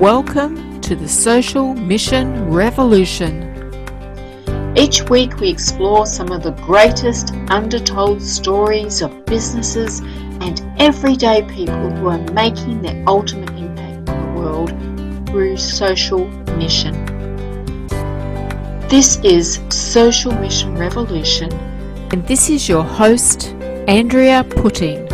Welcome to the Social Mission Revolution. Each week we explore some of the greatest undertold stories of businesses and everyday people who are making their ultimate impact on the world through social mission. This is Social Mission Revolution, and this is your host, Andrea Putting.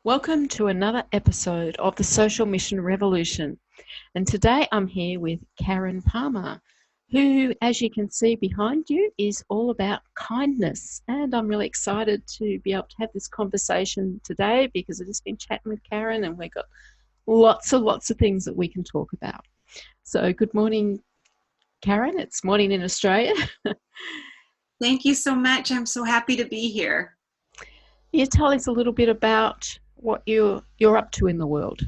Welcome to another episode of the Social Mission Revolution. And today I'm here with Karen Palmer, who, as you can see behind you, is all about kindness. And I'm really excited to be able to have this conversation today because I've just been chatting with Karen and we've got lots of things that we can talk about. So good morning, Karen. It's morning in Australia. Thank you so much. I'm so happy to be here. You tell us a little bit about what you're up to in the world.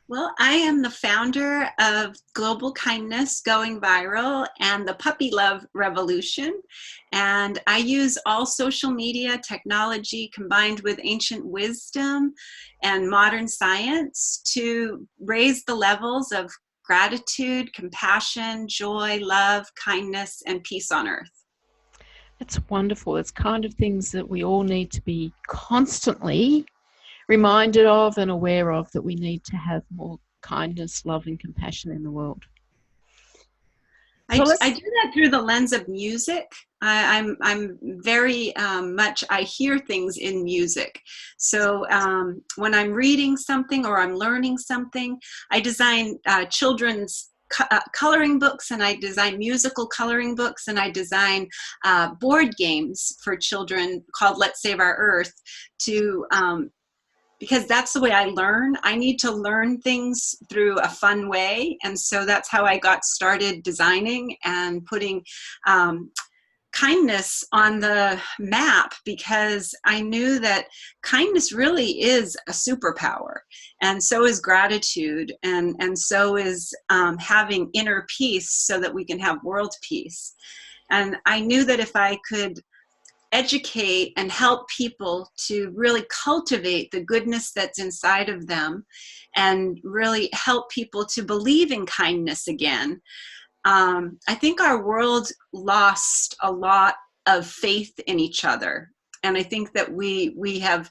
Well, I am the founder of Global Kindness Going Viral and the Puppy Love Revolution. And I use all social media technology combined with ancient wisdom and modern science to raise the levels of gratitude, compassion, joy, love, kindness, and peace on earth. It's wonderful. It's kind of things that we all need to be constantly reminded of and aware of, that we need to have more kindness, love and compassion in the world. I do that through the lens of music. I'm very much, I hear things in music. So when I'm reading something or I'm learning something, I design children's coloring books, and I design musical coloring books, and I design board games for children called Let's Save Our Earth because that's the way I learn. I need to learn things through a fun way. And so that's how I got started designing and putting kindness on the map, because I knew that kindness really is a superpower. And so is gratitude. And so is having inner peace so that we can have world peace. And I knew that if I could educate and help people to really cultivate the goodness that's inside of them and really help people to believe in kindness again, I think our world lost a lot of faith in each other. And I think that we have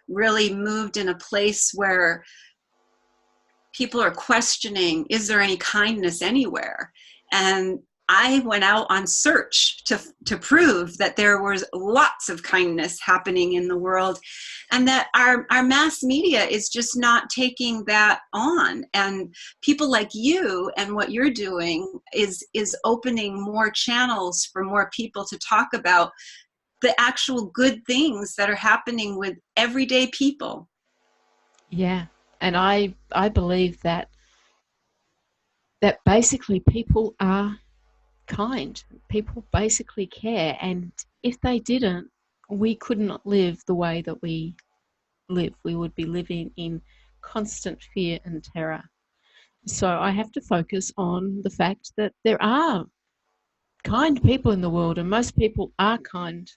really moved in a place where people are questioning, is there any kindness anywhere? And I went out on search to prove that there was lots of kindness happening in the world, and that our mass media is just not taking that on. And people like you and what you're doing is opening more channels for more people to talk about the actual good things that are happening with everyday people. Yeah, and I believe that basically people are kind. People basically care, and if they didn't, we could not live the way that we live. We would be living in constant fear and terror. So I have to focus on the fact that there are kind people in the world, and most people are kind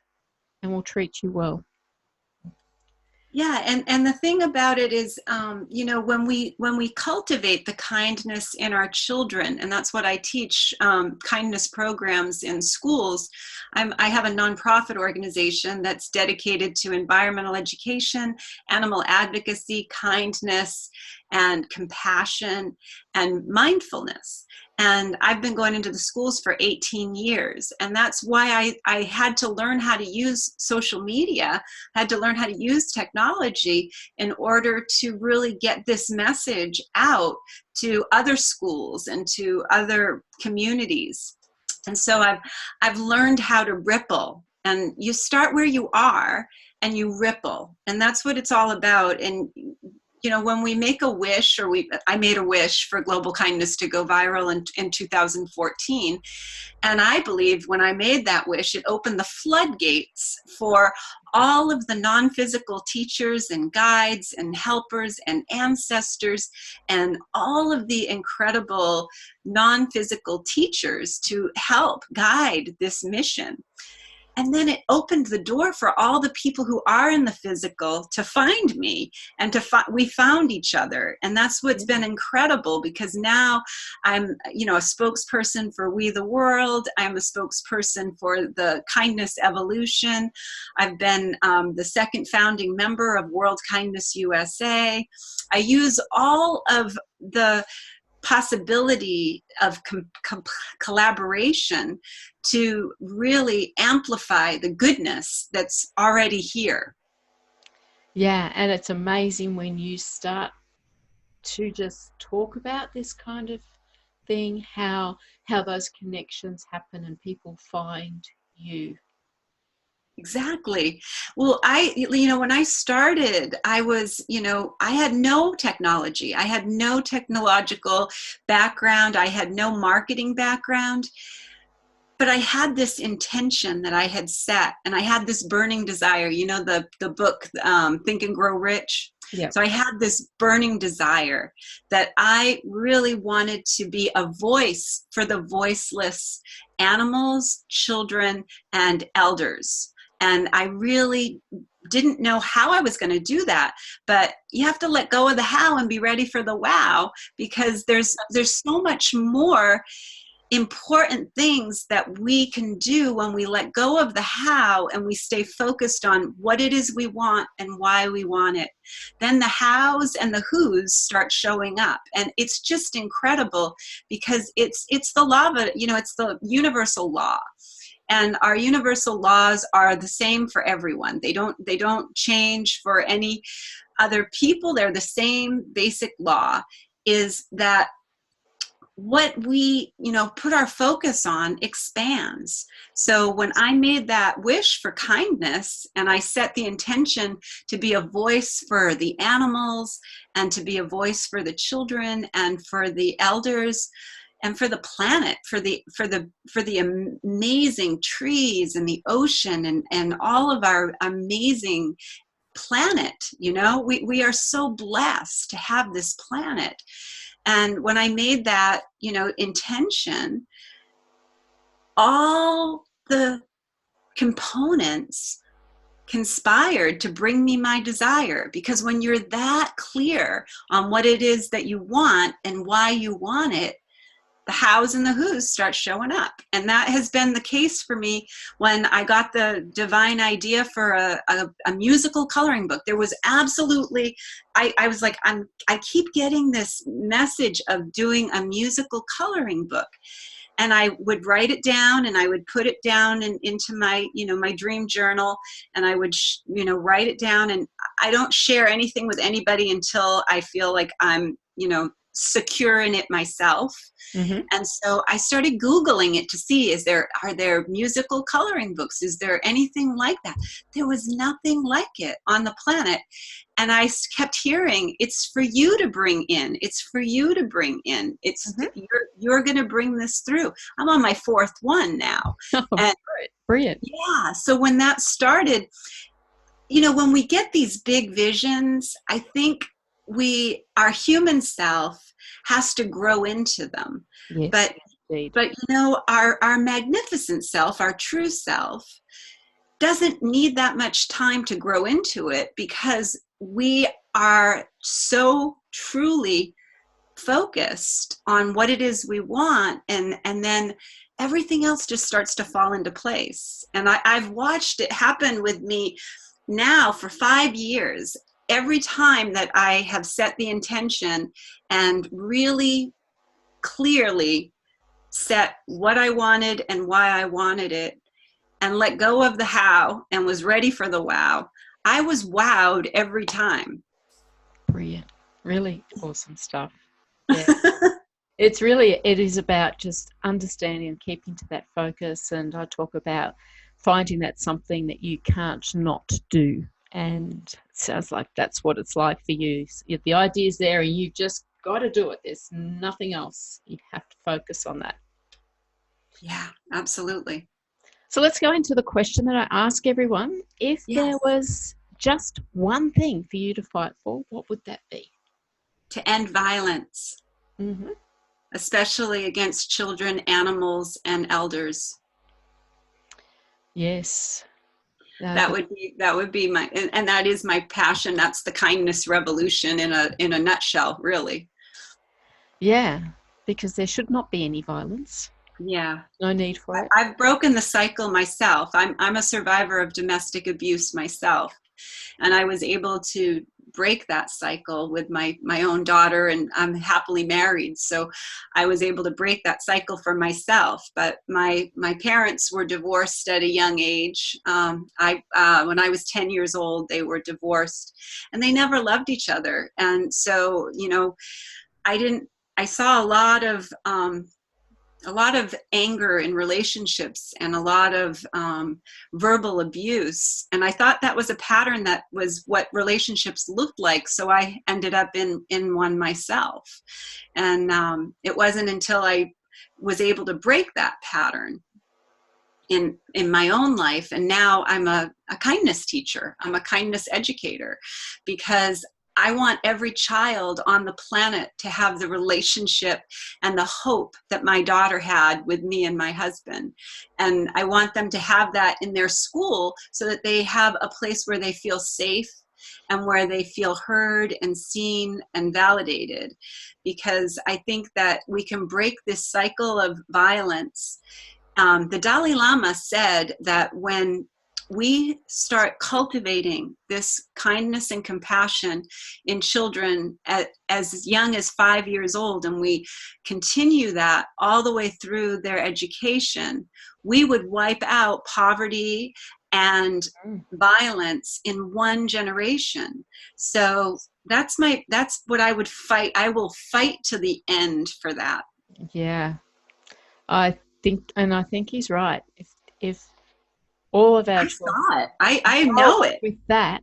and will treat you well. Yeah, and the thing about it is, when we cultivate the kindness in our children, and that's what I teach, kindness programs in schools. I have a nonprofit organization that's dedicated to environmental education, animal advocacy, kindness, and compassion, and mindfulness. And I've been going into the schools for 18 years. And that's why I had to learn how to use social media, I had to learn how to use technology in order to really get this message out to other schools and to other communities. And so I've learned how to ripple. And you start where you are and you ripple. And that's what it's all about. And when we make a wish, I made a wish for Global Kindness to go viral in 2014. And I believe when I made that wish, it opened the floodgates for all of the non-physical teachers and guides and helpers and ancestors and all of the incredible non-physical teachers to help guide this mission. And then it opened the door for all the people who are in the physical to find me, and we found each other. And that's what's been incredible, because now I'm, you know, a spokesperson for We the World. I'm a spokesperson for the Kindness Evolution. I've been the second founding member of World Kindness USA. I use all of the possibility of collaboration to really amplify the goodness that's already here. Yeah, and it's amazing when you start to just talk about this kind of thing, how those connections happen and people find you. Exactly. Well, when I started, I was, I had no technology. I had no technological background. I had no marketing background. But I had this intention that I had set, and I had this burning desire, the book, Think and Grow Rich. Yeah. So I had this burning desire that I really wanted to be a voice for the voiceless animals, children, and elders. And I really didn't know how I was going to do that, but you have to let go of the how and be ready for the wow, because there's so much more important things that we can do when we let go of the how and we stay focused on what it is we want and why we want it. Then the hows and the whos start showing up, and it's just incredible, because it's the law of it, it's the universal law. And our universal laws are the same for everyone. They don't change for any other people. They're the same basic law, is that what we put our focus on expands. So when I made that wish for kindness, and I set the intention to be a voice for the animals, and to be a voice for the children, and for the elders, and for the planet, for the amazing trees and the ocean, and all of our amazing planet, we are so blessed to have this planet. And when I made that, intention, all the components conspired to bring me my desire. Because when you're that clear on what it is that you want and why you want it, the hows and the whos start showing up. And that has been the case for me when I got the divine idea for a musical coloring book. There was absolutely, I was like, I keep getting this message of doing a musical coloring book. And I would write it down, and I would put it down into my, my dream journal, and I would, write it down. And I don't share anything with anybody until I feel like I'm, secure in it myself. Mm-hmm. And so I started Googling it to see, are there musical coloring books? Is there anything like that? There was nothing like it on the planet. And I kept hearing, it's for you to bring in. It's for you to bring in. It's you're going to bring this through. I'm on my fourth one now. Oh, and brilliant. Yeah. So when that started, when we get these big visions, I think our human self has to grow into them. Yes, but indeed. but our magnificent self, our true self, doesn't need that much time to grow into it, because we are so truly focused on what it is we want, and then everything else just starts to fall into place. And I've watched it happen with me now for 5 years. Every time that I have set the intention and really clearly set what I wanted and why I wanted it, and let go of the how and was ready for the wow, I was wowed every time. Brilliant. Really awesome stuff. Yeah. It is about just understanding and keeping to that focus. And I talk about finding that something that you can't not do. And it sounds like that's what it's like for you. If the idea's there and you've just got to do it, there's nothing else. You have to focus on that. Yeah, absolutely. So let's go into the question that I ask everyone. If there was just one thing for you to fight for, what would that be? To end violence, especially against children, animals, and elders. Yes. No, That would be my, and that is my passion. That's the kindness revolution in a nutshell, really. yeah, because there should not be any violence. Yeah. No need for it. I've broken the cycle myself. I'm a survivor of domestic abuse myself, and I was able to break that cycle with my own daughter, and I'm happily married, so I was able to break that cycle for myself. But my parents were divorced at a young age. I When I was 10 years old, they were divorced, and they never loved each other. And so, I didn't. I saw a lot of anger in relationships and a lot of verbal abuse. And I thought that was a pattern that was what relationships looked like. So I ended up in one myself. And it wasn't until I was able to break that pattern in my own life. And now I'm a kindness teacher. I'm a kindness educator, because I want every child on the planet to have the relationship and the hope that my daughter had with me and my husband. And I want them to have that in their school, so that they have a place where they feel safe and where they feel heard and seen and validated. Because I think that we can break this cycle of violence. The Dalai Lama said that when we start cultivating this kindness and compassion in children as young as 5 years old, and we continue that all the way through their education, we would wipe out poverty and violence in one generation. So that's what I would fight. I will fight to the end for that. Yeah, I think he's right. If all of our I children saw it. I grow know up it. with that,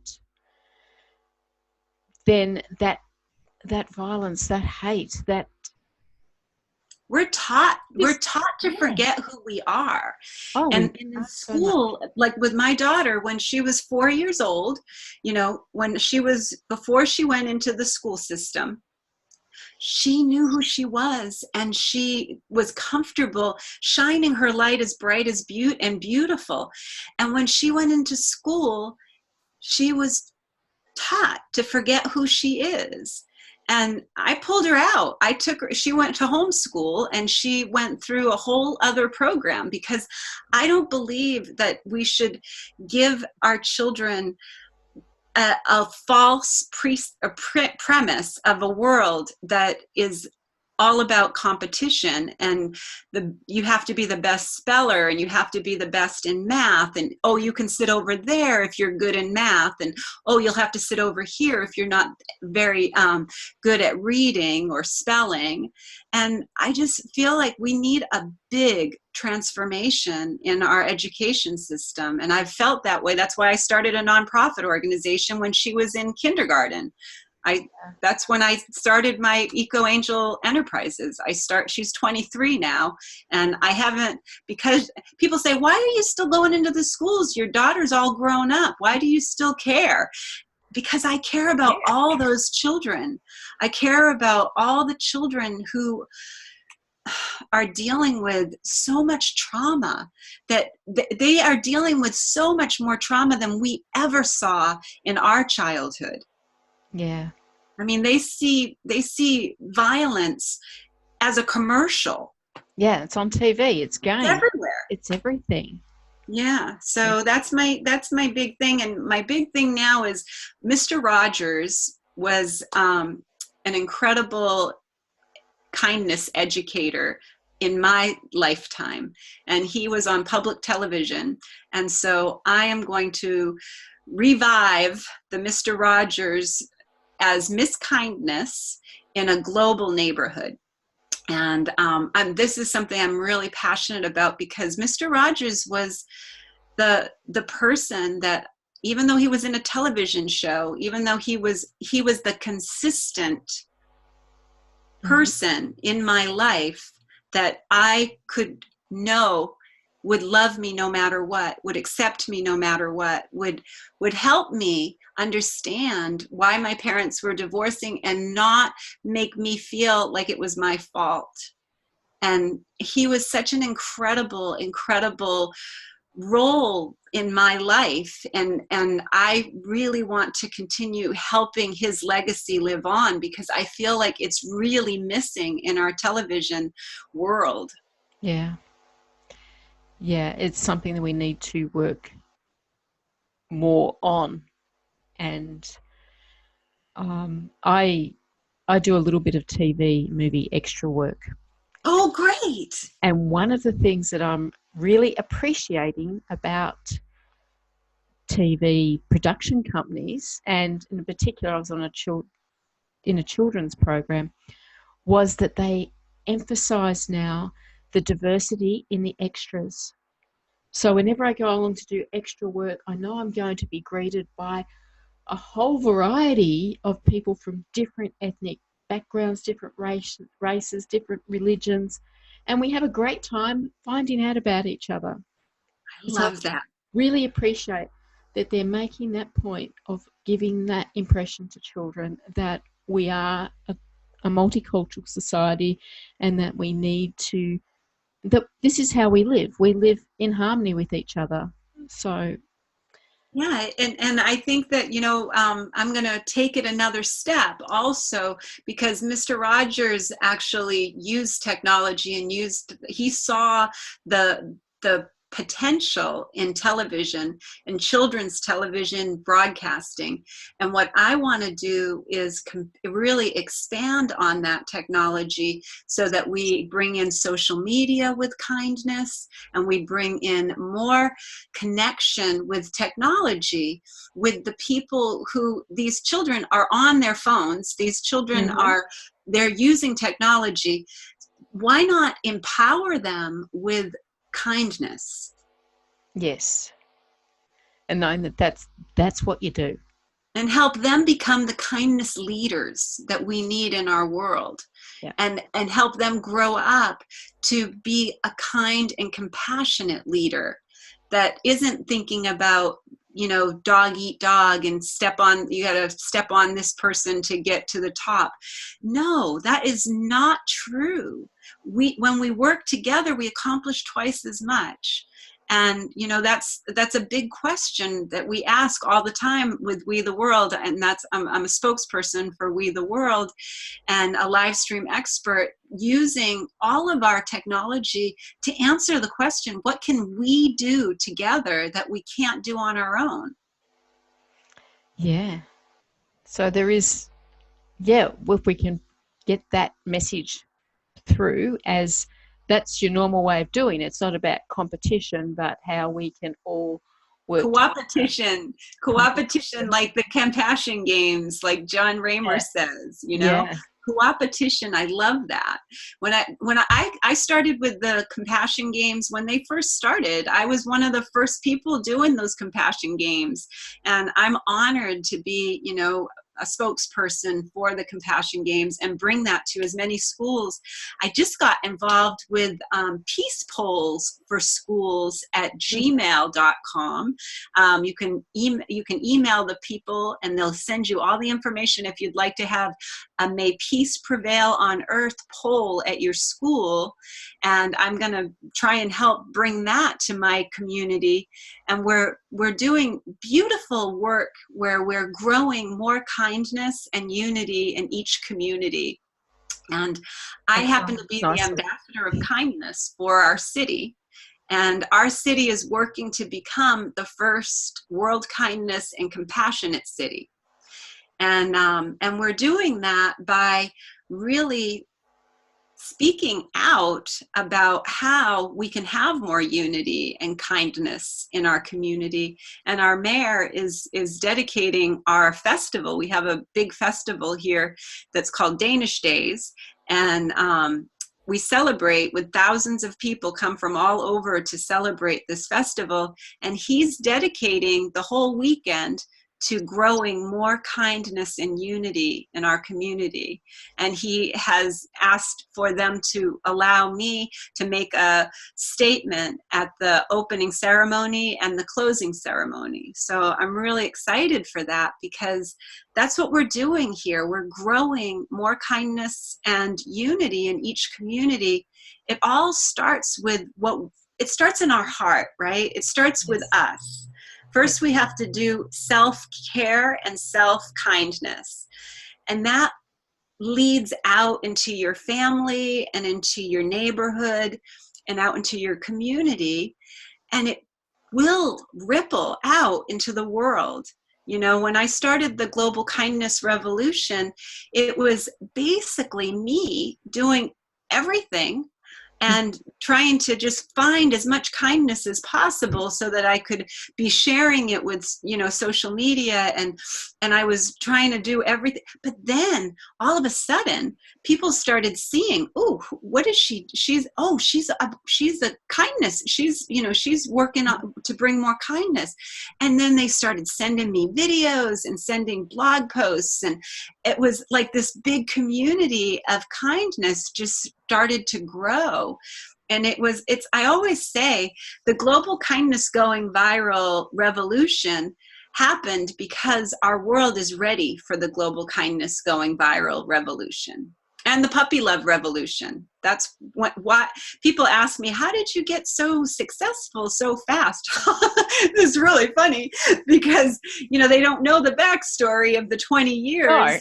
then that violence, that hate, that We're taught to yeah. forget who we are. Oh, we And in so much. school, like with my daughter, when she was 4 years old, before she went into the school system, she knew who she was, and she was comfortable shining her light as bright as beautiful. And when she went into school, she was taught to forget who she is. And I pulled her out. She went to homeschool, and she went through a whole other program, because I don't believe that we should give our children a false premise of a world that is all about competition, and you have to be the best speller, and you have to be the best in math, and oh, you can sit over there if you're good in math, and oh, you'll have to sit over here if you're not very good at reading or spelling. And I just feel like we need a big transformation in our education system, and I've felt that way. That's why I started a nonprofit organization when she was in kindergarten. That's when I started my Eco Angel Enterprises. She's 23 now, and I haven't, because people say, why are you still going into the schools? Your daughter's all grown up. Why do you still care? Because I care about all those children. I care about all the children who are dealing with so much trauma, that they are dealing with so much more trauma than we ever saw in our childhood. Yeah. I mean, they see violence as a commercial. Yeah, it's on TV. It's games. Everywhere. It's everything. Yeah. So that's my big thing. And my big thing now is Mr. Rogers was an incredible kindness educator in my lifetime. And he was on public television. And so I am going to revive the Mr. Rogers as Miss Kindness in a global neighborhood. And this is something I'm really passionate about, because Mr. Rogers was the person that, even though he was in a television show, even though he was the consistent person in my life that I could know would love me no matter what, would accept me no matter what, would help me understand why my parents were divorcing and not make me feel like it was my fault. And he was such an incredible role in my life, and I really want to continue helping his legacy live on, because I feel like it's really missing in our television world. Yeah. Yeah, it's something that we need to work more on. And I do a little bit of TV movie extra work. Oh, great. And one of the things that I'm really appreciating about TV production companies, and in particular, I was on in a children's program, was that they emphasize now the diversity in the extras. So whenever I go along to do extra work, I know I'm going to be greeted by a whole variety of people from different ethnic backgrounds, different races, different religions, and we have a great time finding out about each other. I So I love that. really appreciate that they're making that point of giving that impression to children that we are a multicultural society, and that we need to, that this is how we live. We live in harmony with each other. So Yeah, and I think that, I'm going to take it another step also, because Mr. Rogers actually used technology and he saw the potential in television and children's television broadcasting. And what I want to do is really expand on that technology, so that we bring in social media with kindness, and we bring in more connection with technology, with the people who, these children are on their phones, these children are, they're using technology. Why not empower them with kindness? yes, and knowing that that's what you do. And help them become the kindness leaders that we need in our world. Yeah. And help them grow up to be a kind and compassionate leader that isn't thinking about, dog eat dog, and you got to step on this person to get to the top. No, that is not true. When we work together, we accomplish twice as much. And that's a big question that we ask all the time with We the World, and I'm a spokesperson for We the World, and a live stream expert, using all of our technology to answer the question, what can we do together that we can't do on our own? Yeah. So there is, yeah, if we can get that message through, as that's your normal way of doing it. It's not about competition, but how we can all work Coopetition, like the compassion games, like John Raymer says, Yeah. Coopetition. I love that. When I started with the compassion games, when they first started, I was one of the first people doing those compassion games, and I'm honored to be, a spokesperson for the compassion games and bring that to as many schools. I just got involved with peace polls for schools at gmail.com. You can email the people, and they'll send you all the information if you'd like to have a May Peace Prevail on Earth poll at your school. And I'm going to try and help bring that to my community. And we're doing beautiful work where we're growing more kindness and unity in each community. And I happen to be the ambassador of kindness for our city. And our city is working to become the first world kindness and compassionate city. And we're doing that by really speaking out about how we can have more unity and kindness in our community. And our mayor is dedicating our festival. We have a big festival here that's called Danish Days. And we celebrate with thousands of people come from all over to celebrate this festival. And he's dedicating the whole weekend to growing more kindness and unity in our community. And he has asked for them to allow me to make a statement at the opening ceremony and the closing ceremony. So I'm really excited for that, because that's what we're doing here. We're growing more kindness and unity in each community. It all starts with what it starts in our heart, right? It starts with us. First, we have to do self-care and self-kindness. And that leads out into your family and into your neighborhood and out into your community. And it will ripple out into the world. You know, when I started the Global Kindness Revolution, it was basically me doing everything and trying to just find as much kindness as possible so that I could be sharing it with, you know, social media, and I was trying to do everything. But then all of a sudden people started seeing, oh, what is she? She's a kindness. She's, you know, she's working on to bring more kindness. And then they started sending me videos and sending blog posts, and it was like this big community of kindness just started to grow. And I always say the global kindness going viral revolution happened because our world is ready for the global kindness going viral revolution and the puppy love revolution. That's why people ask me, how did you get so successful so fast? This is really funny because, you know, they don't know the backstory of the 20 years. No.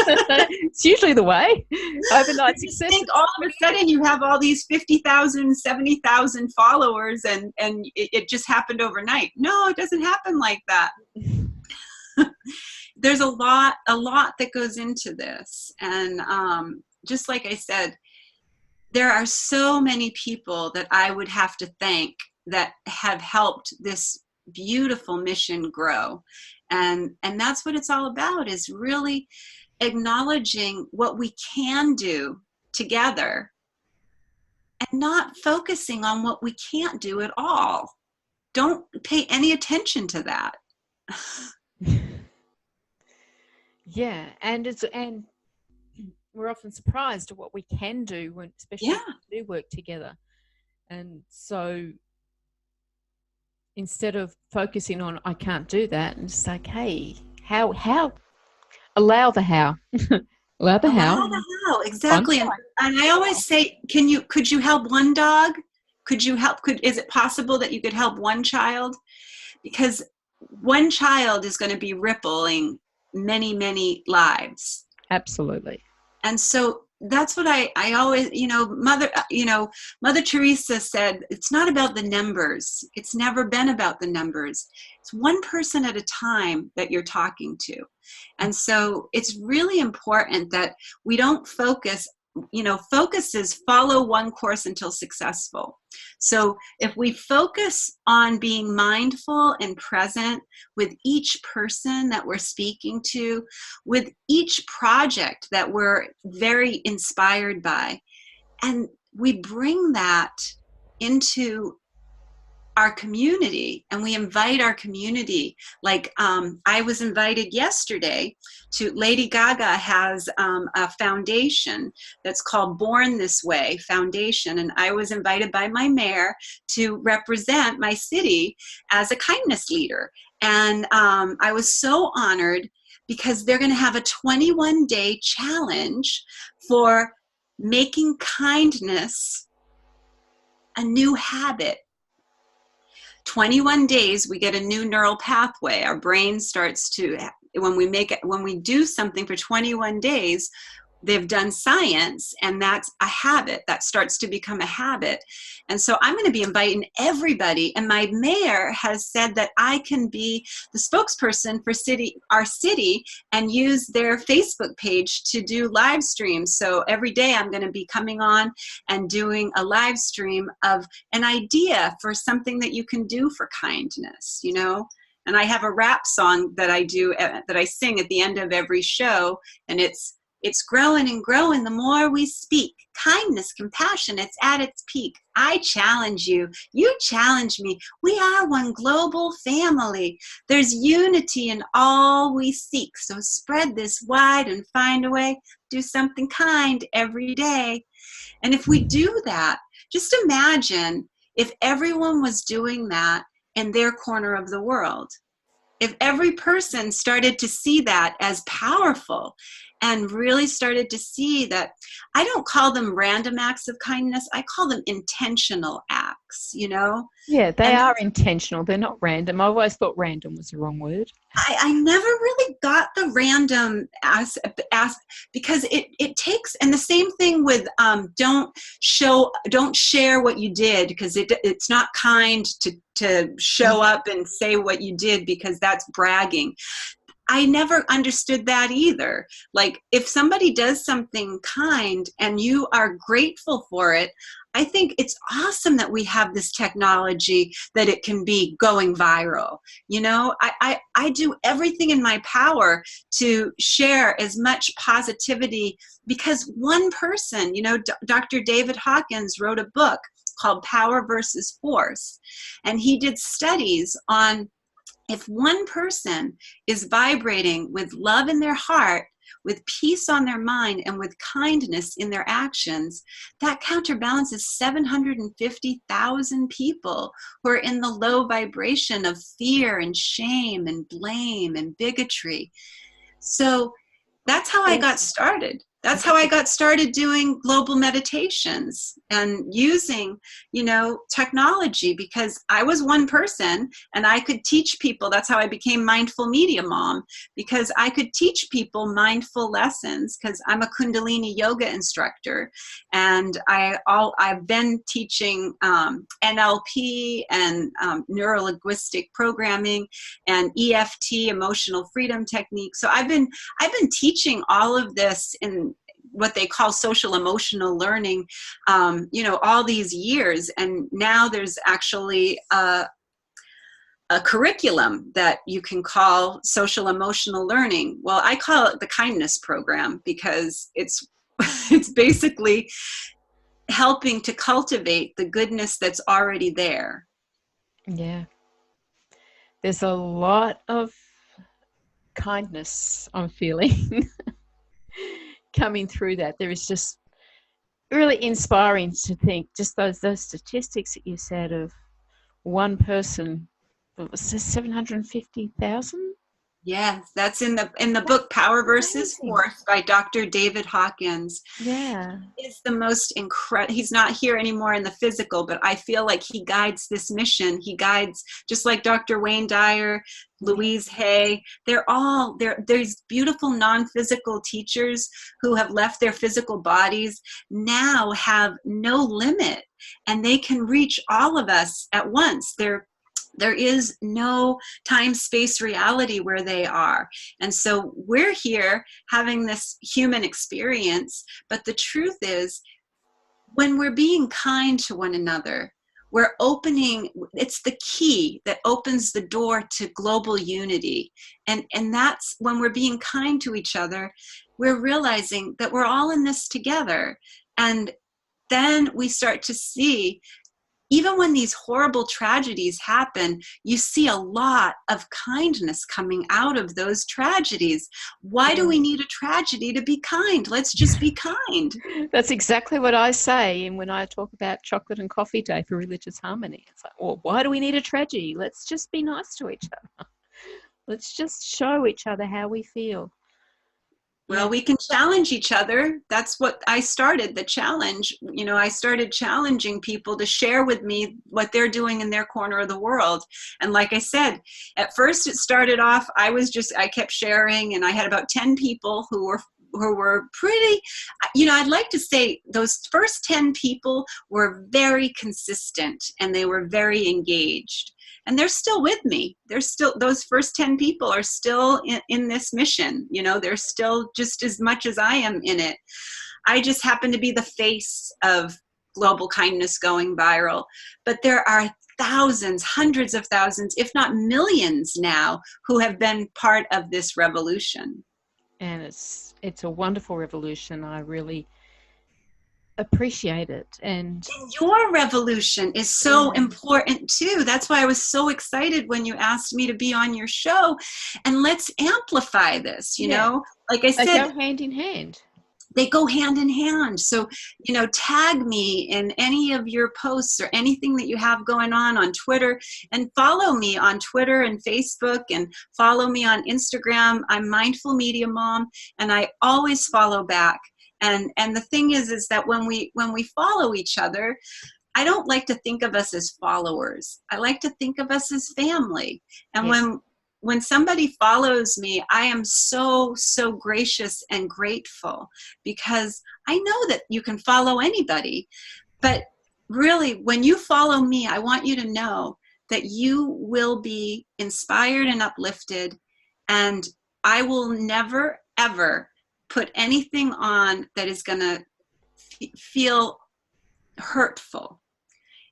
It's usually the way. Overnight success. You think all of a sudden you have all these 50,000, 70,000 followers and it just happened overnight. No, it doesn't happen like that. There's a lot that goes into this. And just like I said, there are so many people that I would have to thank that have helped this beautiful mission grow. And that's what it's all about, is really acknowledging what we can do together and not focusing on what we can't do at all. Don't pay any attention to that. Yeah, and we're often surprised at what we can do when, especially when we do work together. And so instead of focusing on I can't do that, and just like, hey, how allow the how. Allow the how. Exactly. And I always say, could you help one dog? Is it possible that you could help one child? Because one child is going to be rippling many, many lives. Absolutely. And so that's what I always, Mother Teresa said, it's not about the numbers. It's never been about the numbers. It's one person at a time that you're talking to. And so it's really important that we don't focus. Focus is follow one course until successful. So if we focus on being mindful and present with each person that we're speaking to, with each project that we're very inspired by, and we bring that into our community, and we invite our community. Like I was invited yesterday to, Lady Gaga has a foundation that's called Born This Way Foundation, and I was invited by my mayor to represent my city as a kindness leader. And I was so honored because they're going to have a 21-day challenge for making kindness a new habit. 21 days, we get a new neural pathway. Our brain starts to, when we do something for 21 days, they've done science, and that's a habit that starts to become a habit. And so I'm going to be inviting everybody, and my mayor has said that I can be the spokesperson for our city and use their Facebook page to do live streams. So every day I'm going to be coming on and doing a live stream of an idea for something that you can do for kindness, And I have a rap song that I do, that I sing at the end of every show, and it's growing and growing the more we speak. Kindness, compassion, it's at its peak. I challenge you, you challenge me. We are one global family. There's unity in all we seek. So spread this wide and find a way. Do something kind every day. And if we do that, just imagine if everyone was doing that in their corner of the world. If every person started to see that as powerful and really started to see that I don't call them random acts of kindness. I call them intentional acts, you know? Yeah, they And are intentional. They're not random. I always thought random was the wrong word. I never really got the random because it takes, and the same thing with don't share what you did, because it's not kind to show up and say what you did, because that's bragging. I never understood that either. Like, if somebody does something kind and you are grateful for it, I think it's awesome that we have this technology that it can be going viral. You know, I do everything in my power to share as much positivity, because one person, you know, Dr. David Hawkins wrote a book called Power versus Force, and he did studies on, if one person is vibrating with love in their heart, with peace on their mind, and with kindness in their actions, that counterbalances 750,000 people who are in the low vibration of fear and shame and blame and bigotry. So that's how I got started. That's how I got started doing global meditations and using, you know, technology, because I was one person and I could teach people. That's how I became Mindful Media Mom, because I could teach people mindful lessons, because I'm a Kundalini yoga instructor, and I've been teaching NLP and neuro-linguistic programming and EFT, emotional freedom techniques. So I've been teaching all of this in what they call social emotional learning, you know, all these years. And now there's actually a curriculum that you can call social emotional learning. Well, I call it the kindness program, because it's it's basically helping to cultivate the goodness that's already there. Yeah. There's a lot of kindness I'm feeling coming through that. There is just really inspiring to think, just those statistics that you said of one person, what was this, 750,000? Yes, that's in the book Power versus Amazing. Force by Dr. David Hawkins. Yeah. Is the most incredible. He's not here anymore in the physical, but I feel like he guides this mission. He guides, just like Dr. Wayne Dyer, Louise Hay. They're all there. There's beautiful non-physical teachers who have left their physical bodies, now have no limit, and they can reach all of us at once. There is no time, space, reality where they are. And so we're here having this human experience. But the truth is, when we're being kind to one another, we're opening, it's the key that opens the door to global unity. And that's when we're being kind to each other, we're realizing that we're all in this together. And then we start to see, even when these horrible tragedies happen, you see a lot of kindness coming out of those tragedies. Why do we need a tragedy to be kind? Let's just be kind. That's exactly what I say. And when I talk about chocolate and coffee day for religious harmony, it's like, well, why do we need a tragedy? Let's just be nice to each other. Let's just show each other how we feel. Well, we can challenge each other. That's what I started, the challenge. You know, I started challenging people to share with me what they're doing in their corner of the world. And like I said, at first it started off, I kept sharing, and I had about 10 people who were pretty, you know, I'd like to say those first 10 people were very consistent and they were very engaged. And they're still with me. Those first 10 people are still in this mission. You know, they're still just as much as I am in it. I just happen to be the face of global kindness going viral. But there are thousands, hundreds of thousands, if not millions now, who have been part of this revolution. And it's a wonderful revolution. I really appreciate it. And your revolution is so important too. That's why I was so excited when you asked me to be on your show. And let's amplify this, you know, like I they said, go hand in hand. they go hand in hand. So, tag me in any of your posts or anything that you have going on Twitter, and follow me on Twitter and Facebook, and follow me on Instagram. I'm Mindful Media Mom, and I always follow back. And the thing is that when we follow each other, I don't like to think of us as followers. I like to think of us as family. And Yes. when somebody follows me, I am so, so gracious and grateful, because I know that you can follow anybody. But really, when you follow me, I want you to know that you will be inspired and uplifted. And I will never, ever put anything on that is going to feel hurtful.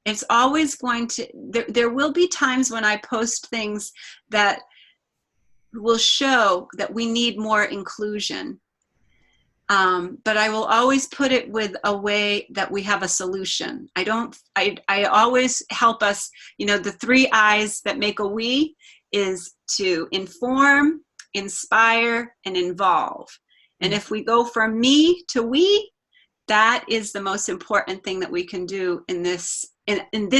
It's always going to, there will be times when I post things that will show that we need more inclusion. But I will always put it with a way that we have a solution. I always help us, the 3 I's that make a we is to inform, inspire, and involve. And if we go from me to we, that is the most important thing that we can do in this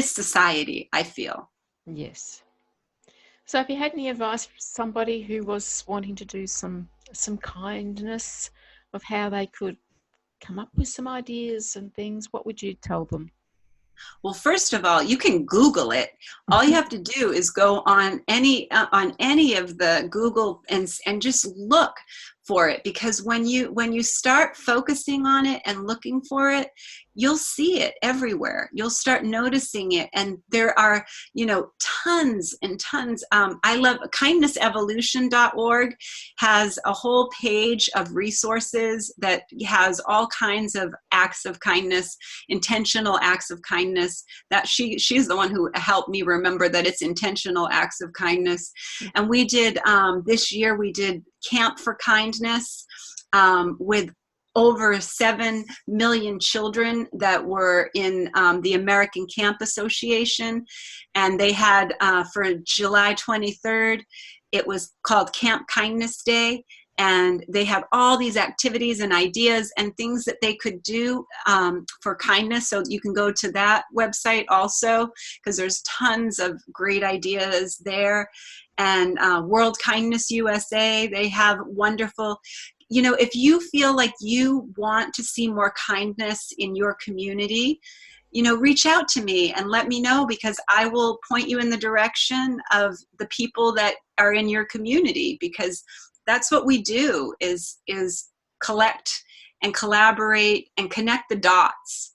society, I feel. Yes. So if you had any advice for somebody who was wanting to do some kindness, of how they could come up with some ideas and things, what would you tell them? Well, first of all, you can Google it. All you have to do is go on any of the Google and just look for it, because when you start focusing on it and looking for it, you'll see it everywhere. You'll start noticing it, and there are tons and tons. I love kindnessevolution.org has a whole page of resources that has all kinds of acts of kindness, intentional acts of kindness. That she's the one who helped me remember that it's intentional acts of kindness. And we did this year we did Camp for Kindness with over 7 million children that were in the American Camp Association. And they had, for July 23rd, it was called Camp Kindness Day. And they have all these activities and ideas and things that they could do for kindness. So you can go to that website also, because there's tons of great ideas there. And World Kindness USA, they have wonderful, if you feel like you want to see more kindness in your community, reach out to me and let me know, because I will point you in the direction of the people that are in your community, because that's what we do is collect and collaborate and connect the dots.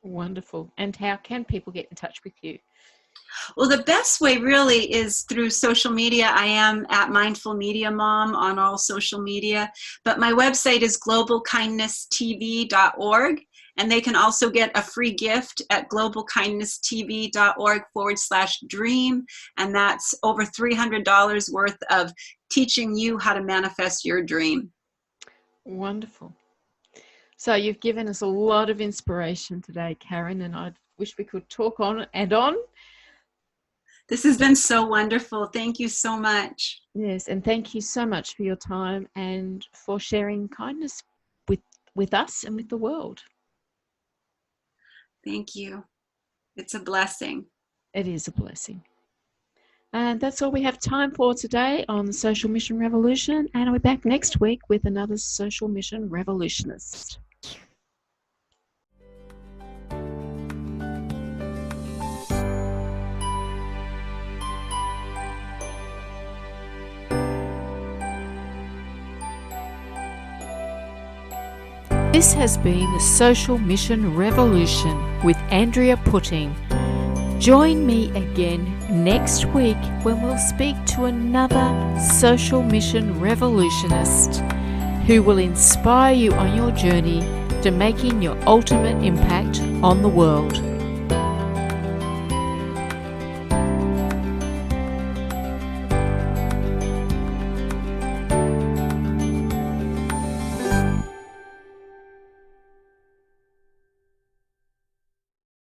Wonderful. And how can people get in touch with you? Well, the best way really is through social media. I am at Mindful Media Mom on all social media, but my website is globalkindnesstv.org, and they can also get a free gift at globalkindnesstv.org/dream, and that's over $300 worth of teaching you how to manifest your dream. Wonderful. So you've given us a lot of inspiration today, Karen, and I wish we could talk on and on. This has been so wonderful. Thank you so much. Yes, and thank you so much for your time and for sharing kindness with us and with the world. Thank you. It's a blessing. It is a blessing. And that's all we have time for today on the Social Mission Revolution. And I'll be back next week with another Social Mission Revolutionist. This has been the Social Mission Revolution with Andrea Putting. Join me again next week when we'll speak to another Social Mission Revolutionist who will inspire you on your journey to making your ultimate impact on the world.